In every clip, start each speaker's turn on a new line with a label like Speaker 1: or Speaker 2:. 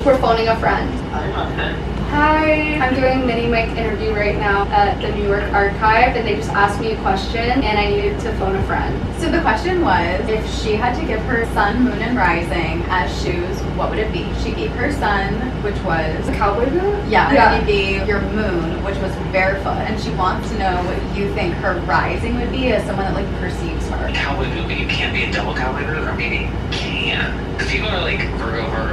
Speaker 1: We're phoning a friend.
Speaker 2: Okay.
Speaker 1: Hi, I'm doing a mini mic interview right now at the New York Archive, and they just asked me a question, and I needed to phone a friend.
Speaker 3: So the question was, if she had to give her sun, moon, and rising as shoes, what would it be? She gave her sun, which was
Speaker 1: A cowboy boot?
Speaker 3: yeah, and you gave your moon, which was barefoot, and she wants to know what you think her rising would be as someone that like perceives her.
Speaker 2: Cowboy boot, but you can't be a double cowboy boot, or maybe you can. Because people are like Virgo.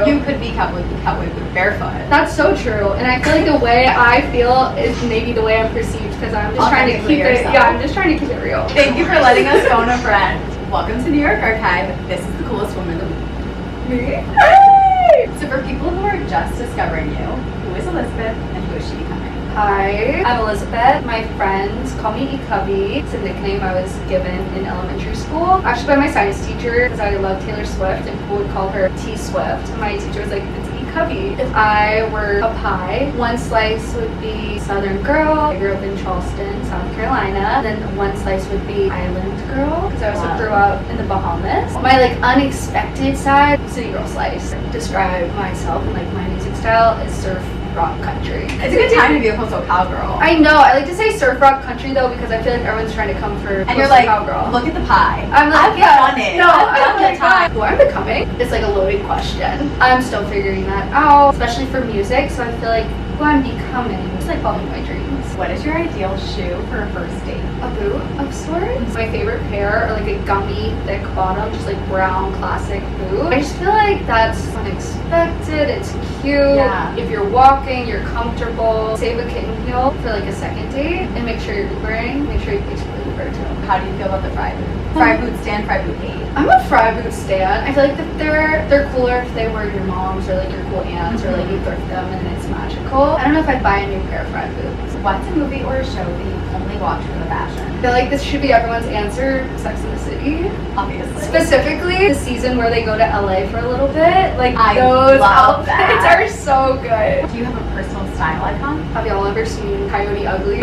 Speaker 3: You could be cowboy boot barefoot.
Speaker 1: That's so true, and I feel like the way I feel is maybe the way I'm perceived, because I'm just trying to keep it. Yeah, I'm just trying to keep it real.
Speaker 3: Thank you for letting us phone a friend. Welcome to New York Archive. This is the coolest woman in the week.
Speaker 1: Me? Hey!
Speaker 3: So for people who are just discovering you, who is Elizabeth and who is she becoming?
Speaker 1: Hi, I'm Elizabeth. My friends call me Ep2. It's a nickname I was given in elementary school, actually by my science teacher, because I love Taylor Swift, and people would call her T-Swift. My teacher was like, it's Ep2. If I were a pie, one slice would be Southern Girl. I grew up in Charleston, South Carolina. Then one slice would be Island Girl, because I also grew up in the Bahamas. My like unexpected side, City Girl slice. Describe myself and like my music style is surf rock country.
Speaker 3: It's a good time to be a coastal cowgirl.
Speaker 1: I know. I like to say surf rock country though, because I feel like everyone's trying to come for
Speaker 3: And you're like,
Speaker 1: cowgirl.
Speaker 3: look at the pie.
Speaker 1: I'm like,
Speaker 3: I've
Speaker 1: yeah,
Speaker 3: done it.
Speaker 1: No,
Speaker 3: I've done the time.
Speaker 1: Who I'm becoming? It's like a loaded question. I'm still figuring that out, especially for music. So I feel like who I'm becoming is like following my dreams.
Speaker 3: What is your ideal shoe for a first date?
Speaker 1: A boot of sorts. My favorite pair are like a gummy, thick bottom, just like brown classic boot. I just feel like that's unexpected. It's cute.
Speaker 3: Yeah.
Speaker 1: If you're walking, you're comfortable. Save a kitten heel for like a second date, and make sure you're Ubering. Make sure you pay for Uber too.
Speaker 3: How do you feel about the fry boot? Fry boot stand, fry boot hate.
Speaker 1: I'm a fry boot stan. I feel like that they're cooler if they were your mom's or like your cool aunts or like you thrift them and it's magical. I don't know if I'd buy a new pair of fry boots.
Speaker 3: What's a movie or a show that you only watch for the fashion?
Speaker 1: I feel like this should be everyone's answer. Sex in the City.
Speaker 3: Obviously.
Speaker 1: Specifically, the season where they go to LA for a little bit. Like
Speaker 3: I
Speaker 1: those
Speaker 3: love
Speaker 1: outfits
Speaker 3: that.
Speaker 1: are so good.
Speaker 3: Do you have a personal style icon?
Speaker 1: Have y'all ever seen Coyote Ugly?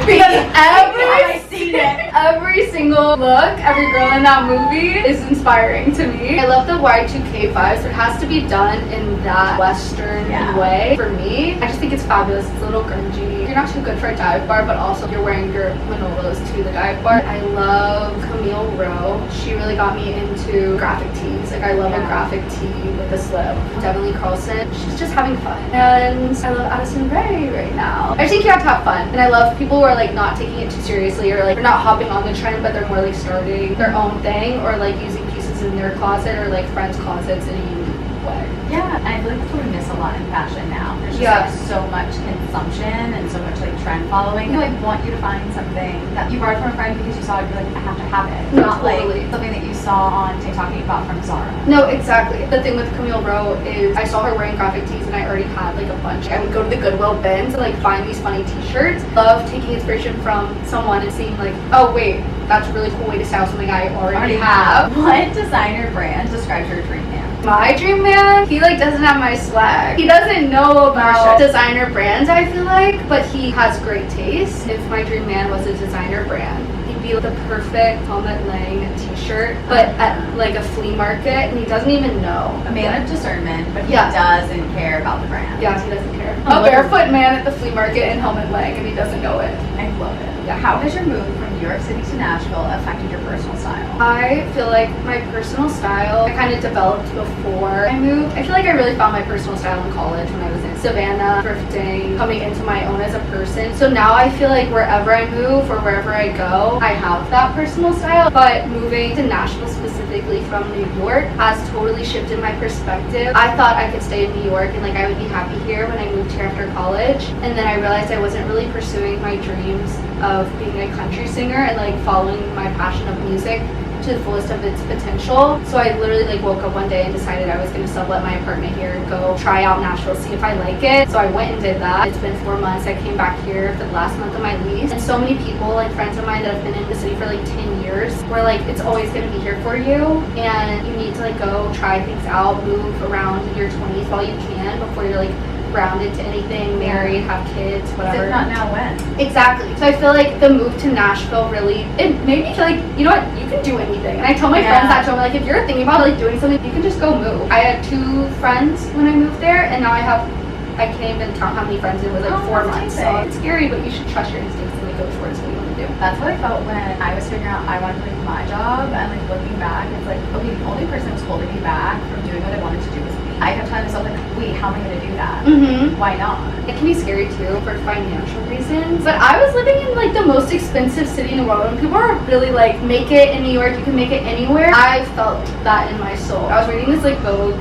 Speaker 3: Because
Speaker 1: I've
Speaker 3: seen it.
Speaker 1: Every single look, every girl in that movie is inspiring to me. I love the Y2K vibes, but it has to be done in that Western way for me. I just think it's fabulous. It's a little grungy. You're not too good for a dive bar, but also you're wearing your Manolos to the dive bar. I love Camille Rowe. She really got me into graphic tees. Like I love a graphic tee with a slip. Definitely Carlson. She's just having fun. And I love Addison Rae right now. I think you have to have fun. And I love people who are like not taking it too seriously, or like they're not hopping on the trend, but they're more like starting their own thing, or like using pieces in their closet or like friends' closets in a unique way.
Speaker 3: Yeah, and I feel like that's what we miss a lot in fashion now. There's just like so much consumption and so much like trend following. They like want you to find something that you borrowed from a friend because you saw it, you're like, I have to have it.
Speaker 1: No,
Speaker 3: Not
Speaker 1: totally.
Speaker 3: like something that you saw on TikTok and you bought from Zara.
Speaker 1: No, exactly. The thing with Camille Rowe is I saw her wearing graphic tees and I already had like a bunch. I would go to the Goodwill bin to like find these funny t-shirts. Love taking inspiration from someone and seeing like, oh wait, that's a really cool way to style something I already have.
Speaker 3: What designer brand describes your dream man?
Speaker 1: My dream man, he like doesn't have my swag. He doesn't know about designer brands, I feel like, but he has great taste. If my dream man was a designer brand, he'd be the perfect Helmut Lang t-shirt, but at like a flea market, and he doesn't even know.
Speaker 3: A man of discernment, but he doesn't care about the brand.
Speaker 1: Yeah, he doesn't care. A barefoot man at the flea market in Helmut Lang, and he doesn't know it.
Speaker 3: I love it.
Speaker 1: Yeah.
Speaker 3: How has your move from New York City to Nashville affected your personal style?
Speaker 1: I feel like my personal style I kind of developed before I moved. I feel like I really found my personal style in college when I was in Savannah, thrifting, coming into my own as a person. So now I feel like wherever I move or wherever I go, I have that personal style. But moving to Nashville specifically from New York has totally shifted my perspective. I thought I could stay in New York and like I would be happy here when I moved here after college. And then I realized I wasn't really pursuing my dreams of being a country singer and like following my passion of music to the fullest of its potential. So I literally like woke up one day and decided I was going to sublet my apartment here and go try out Nashville, see if I like it. So I went and did that. It's been 4 months. I came back here for the last month of my lease, and so many people, like friends of mine that have been in the city for like 10 years, were like, it's always going to be here for you, and you need to like go try things out, move around in your 20s while you can before you're like grounded to anything, married, have kids, whatever.
Speaker 3: If not now, when?
Speaker 1: Exactly. So I feel like the move to Nashville really, it made me feel like, you know what, you can do anything. And I tell my friends that, so I'm like, if you're thinking about like doing something, you can just go move. I had 2 friends when I moved there, and now I can't even count how many friends it was, like 4 months. So it's scary, but you should trust your instincts and like go towards what you want to do.
Speaker 3: That's how I felt when I was figuring out I wanted to leave my job, and like looking back, it's like, okay, the only person that was holding me back from doing what I wanted to do was me. I kept telling myself like, wait, how am I going to do that? Why not?
Speaker 1: It can be scary too for financial reasons. But I was living in like the most expensive city in the world, and people are really like, make it in New York, you can make it anywhere. I felt that in my soul. I was reading this like Vogue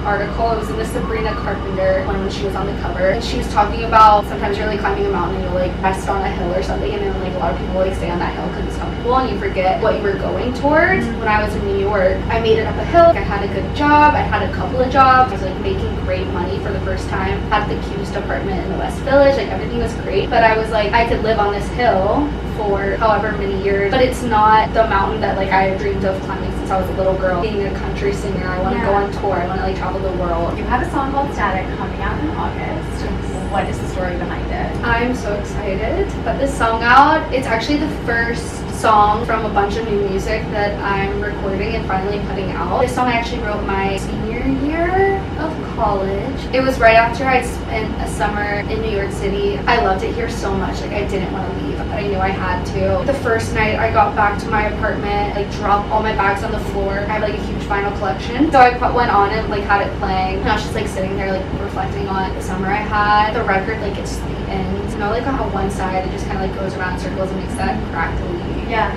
Speaker 1: article. It was in the Sabrina Carpenter one when she was on the cover, and she was talking about sometimes you're like climbing a mountain and you'll like rest on a hill or something, and then like a lot of people like stay on that hill because it's comfortable and you forget what you were going towards. When I was in New York, I made it up a hill. I had a good job. I had a couple of jobs. I was like making great money for the first time. Had the cutest apartment in the West Village. Like everything was great, but I was like, I could live on this hill for however many years, but it's not the mountain that like I dreamed of climbing since I was a little girl. Being a country singer, I want to go on tour. I want to like travel the world.
Speaker 3: You have a song called Static coming out in August. What is the story behind it?
Speaker 1: I'm so excited to put this song out. It's actually the first song from a bunch of new music that I'm recording and finally putting out. This song I actually wrote my senior year of college. It was right after I spent a summer in New York City. I loved it here so much. Like I didn't want to leave, but I knew I had to. The first night I got back to my apartment, like dropped all my bags on the floor. I have like a huge vinyl collection. So I went on and like had it playing. And I was just like sitting there like reflecting on the summer I had. The record like it's the end. You know, like on one side it just kind of like goes around in circles and makes that crackly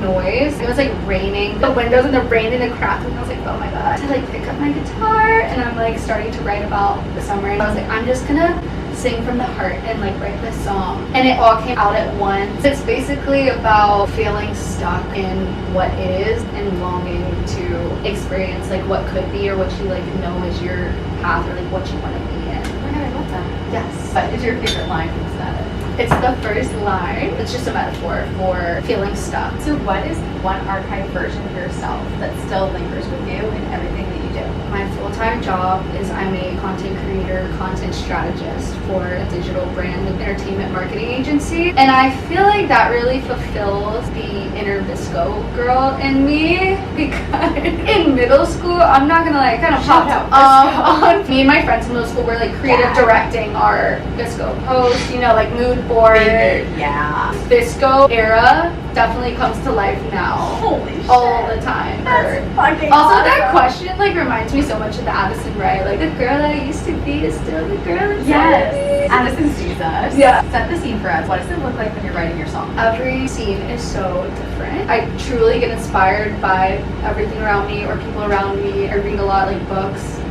Speaker 1: noise. It was like raining. The windows and the rain and the crackling. I was like, oh my god. I like pick up my guitar and I'm like starting to write about the summer. And I was like, I'm just gonna sing from the heart and like write this song. And it all came out at once. It's basically about feeling stuck in what is and longing to experience like what could be or what you like know is your path or like what you want to be in.
Speaker 3: Oh my god, I love that.
Speaker 1: Yes.
Speaker 3: What is your favorite line from Static?
Speaker 1: It's the first line. It's just a metaphor for feeling stuck.
Speaker 3: So what is one archived version of yourself that still lingers with you in everything that you do?
Speaker 1: My full-time job is I'm a content creator, content strategist for a digital brand and entertainment marketing agency. And I feel like that really fulfills the inner Visco girl in me, because in middle school, I'm not gonna like kind of pop on me and my friends in middle school were like creative directing our Visco posts, you know, like mood board. Visco era definitely comes to life now.
Speaker 3: Holy shit.
Speaker 1: All the time.
Speaker 3: That's fucking
Speaker 1: Also,
Speaker 3: awesome.
Speaker 1: that question like reminds me so much of the Addison Rae. Like, the girl that I used to be is still the girl inside
Speaker 3: Yes.
Speaker 1: me.
Speaker 3: Addison sees us.
Speaker 1: Yeah.
Speaker 3: Set the scene for us. What does it look like when you're writing your song?
Speaker 1: Every scene is so different. I truly get inspired by everything around me or people around me. I read a lot like books.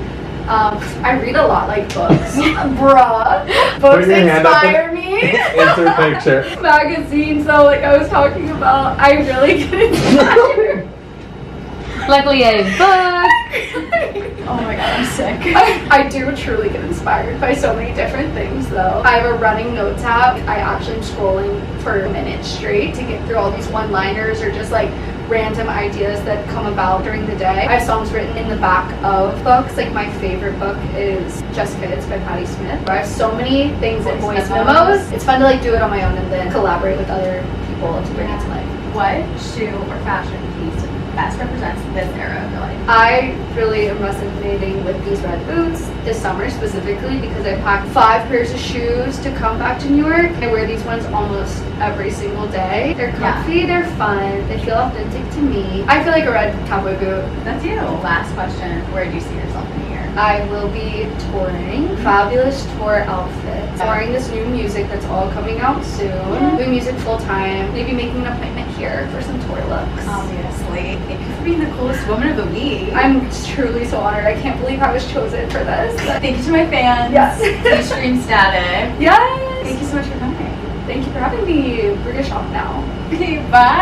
Speaker 1: I read a lot like books. Bruh. Books inspire me.
Speaker 4: Insert picture.
Speaker 1: Magazines, so like I was talking about, I really get inspired.
Speaker 3: Luckily, I book. Oh my god, I'm sick.
Speaker 1: I do truly get inspired by so many different things though. I have a running notes app. I actually am scrolling for minutes straight to get through all these one-liners or just like random ideas that come about during the day. I have songs written in the back of books. Like my favorite book is Just Kids by Patti Smith. I have so many things in voice memos. It's fun to like do it on my own and then collaborate with other people to bring it to life.
Speaker 3: What shoe or fashion piece best represents this era of your life?
Speaker 1: I really am resonating with these red boots this summer specifically because I packed 5 pairs of shoes to come back to New York. I wear these ones almost every single day. They're comfy, they're fun, they feel authentic to me. I feel like a red cowboy boot.
Speaker 3: That's you. Last question. Where do you see yourself in a year?
Speaker 1: I will be touring fabulous tour outfits, touring this new music that's all coming out soon, doing music full time, maybe making an appointment here for some tour looks.
Speaker 3: Obviously. Thank you for being the coolest woman of the week.
Speaker 1: I'm truly so honored. I can't believe I was chosen for this.
Speaker 3: Thank you to my fans.
Speaker 1: Yes.
Speaker 3: Please stream Static.
Speaker 1: Yes.
Speaker 3: Thank you so much for coming.
Speaker 1: Thank you for having me. We're gonna shop now.
Speaker 3: Okay, bye.